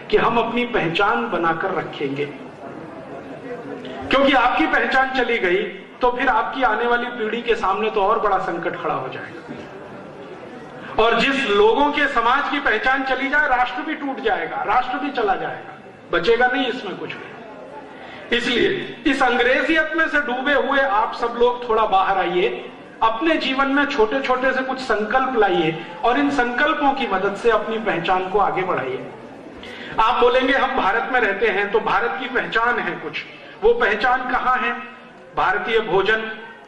कि हम अपनी पहचान बनाकर रखेंगे, क्योंकि आपकी पहचान चली गई तो फिर आपकी आने वाली पीढ़ी के सामने तो और बड़ा संकट खड़ा हो जाएगा। और जिस लोगों के समाज की पहचान चली जाए, राष्ट्र भी टूट जाएगा, राष्ट्र भी चला जाएगा, बचेगा नहीं इसमें कुछ भी। इसलिए इस अंग्रेजियत में से डूबे हुए आप सब लोग थोड़ा बाहर आइए, अपने जीवन में छोटे छोटे से कुछ संकल्प लाइए और इन संकल्पों की मदद से अपनी पहचान को आगे बढ़ाइए। आप बोलेंगे हम भारत में रहते हैं तो भारत की पहचान है कुछ, वो पहचान कहां है? भारतीय भोजन,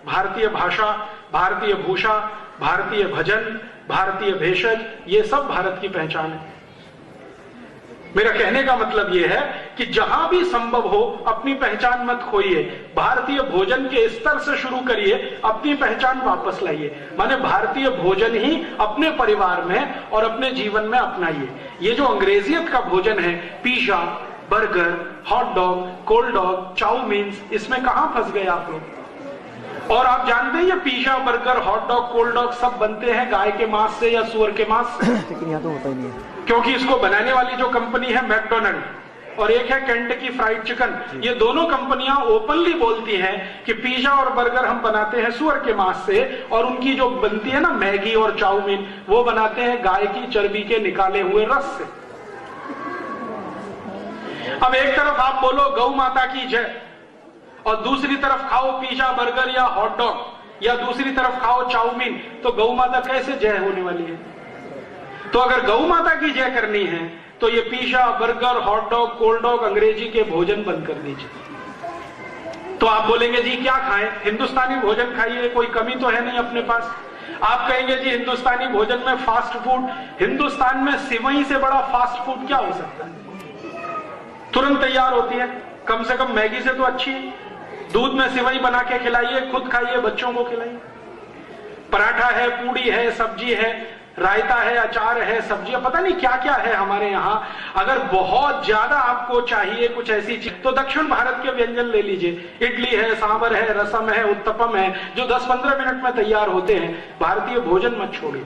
भारतीय भाषा, भारतीय भूषा, भारतीय भजन, भारतीय भेषज, ये सब भारत की पहचान है। मेरा कहने का मतलब यह है कि जहां भी संभव हो अपनी पहचान मत खोइए, भारतीय भोजन के स्तर से शुरू करिए, अपनी पहचान वापस लाइए। माने भारतीय भोजन ही अपने परिवार में और अपने जीवन में अपनाइए। ये जो अंग्रेजियत का भोजन है, pizza, burger, hot dog, cold dog, chowmein, इसमें कहां फंस गए आप लोग? और आप जानते हैं ये pizza, burger, hot dog, cold dog सब बनते हैं गाय के मांस से या सुअर के मांस से? लेकिन यहाँ तो होता ही नहीं है, क्योंकि इसको बनाने वाली जो कंपनी है मैकडोनल्ड और एक है केंटकी फ्राइड चिकन, ये दोनों कंपनियां ओपनली बोलती हैं कि पिज्जा और बर्गर हम बनाते हैं सुअर के मांस से, और उनकी जो बनती है ना मैगी और चाउमीन, वो बनाते हैं गाय की चर्बी के निकाले हुए रस से। अब एक तरफ आप बोलो गौ माता की जय और दूसरी तरफ खाओ पिज्जा, बर्गर या हॉट डॉग, या दूसरी तरफ खाओ चाउमीन, तो गौ माता कैसे जय होने वाली है? तो अगर गौ माता की जय करनी है तो ये pizza, burger, hot dog, cold dog, अंग्रेजी के भोजन बंद कर दीजिए। तो आप बोलेंगे जी क्या खाएं? हिंदुस्तानी भोजन खाइए, कोई कमी तो है नहीं अपने पास। आप कहेंगे जी हिंदुस्तानी भोजन में फास्ट फूड, हिंदुस्तान में सिवई से बड़ा फास्ट फूड क्या हो सकता है? तुरंत तैयार होती है, कम से कम मैगी से तो अच्छी है। दूध में सिवई बना के खिलाइए, खुद खाइए, बच्चों को खिलाइए। पराठा है, पूड़ी है, सब्जी है, रायता है, अचार है, सब्जियां, पता नहीं क्या क्या है हमारे यहाँ। अगर बहुत ज्यादा आपको चाहिए कुछ ऐसी चीज तो दक्षिण भारत के व्यंजन ले लीजिए। इडली है, सांभर है, रसम है, उत्तपम है, जो 10-15 मिनट में तैयार होते हैं। भारतीय भोजन मत छोड़िए।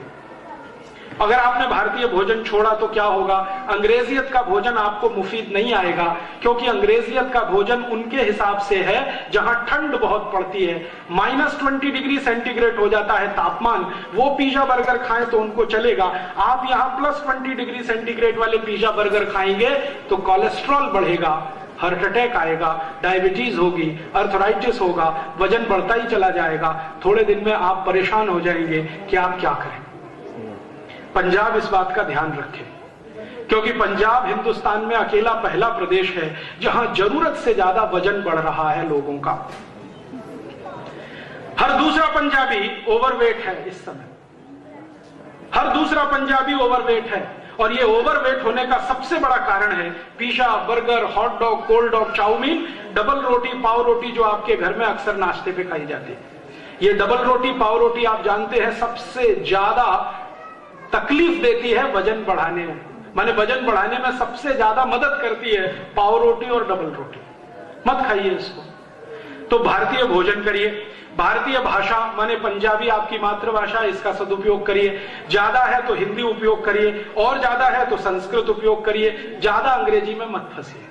अगर आपने भारतीय भोजन छोड़ा तो क्या होगा? अंग्रेजियत का भोजन आपको मुफीद नहीं आएगा, क्योंकि अंग्रेजियत का भोजन उनके हिसाब से है जहां ठंड बहुत पड़ती है, -20 डिग्री सेंटीग्रेड हो जाता है तापमान। वो पिज्जा बर्गर खाएं तो उनको चलेगा। आप यहां +20 डिग्री सेंटीग्रेड वाले पिज्जा बर्गर खाएंगे तो कोलेस्ट्रॉल बढ़ेगा, हार्ट अटैक आएगा, डायबिटीज होगी, अर्थराइटिस होगा, वजन बढ़ता ही चला जाएगा। थोड़े दिन में आप परेशान हो जाएंगे कि आप क्या करें। पंजाब इस बात का ध्यान रखे, क्योंकि पंजाब हिंदुस्तान में अकेला पहला प्रदेश है जहां जरूरत से ज्यादा वजन बढ़ रहा है लोगों का। हर दूसरा पंजाबी ओवरवेट है इस समय, हर दूसरा पंजाबी ओवरवेट है। और ये ओवरवेट होने का सबसे बड़ा कारण है pizza, burger, hot dog, cold dog, chow mein, double रोटी, पाव रोटी, जो आपके घर में अक्सर नाश्ते पे खाई जाती है। ये डबल रोटी, पाव रोटी आप जानते हैं सबसे ज्यादा तकलीफ देती है वजन बढ़ाने में। माने वजन बढ़ाने में सबसे ज्यादा मदद करती है पाव रोटी और डबल रोटी। मत खाइए इसको। तो भारतीय भोजन करिए। भारतीय भाषा माने पंजाबी आपकी मातृभाषा, इसका सदुपयोग करिए। ज्यादा है तो हिंदी उपयोग करिए, और ज्यादा है तो संस्कृत उपयोग करिए। ज्यादा अंग्रेजी में मत फंसिए।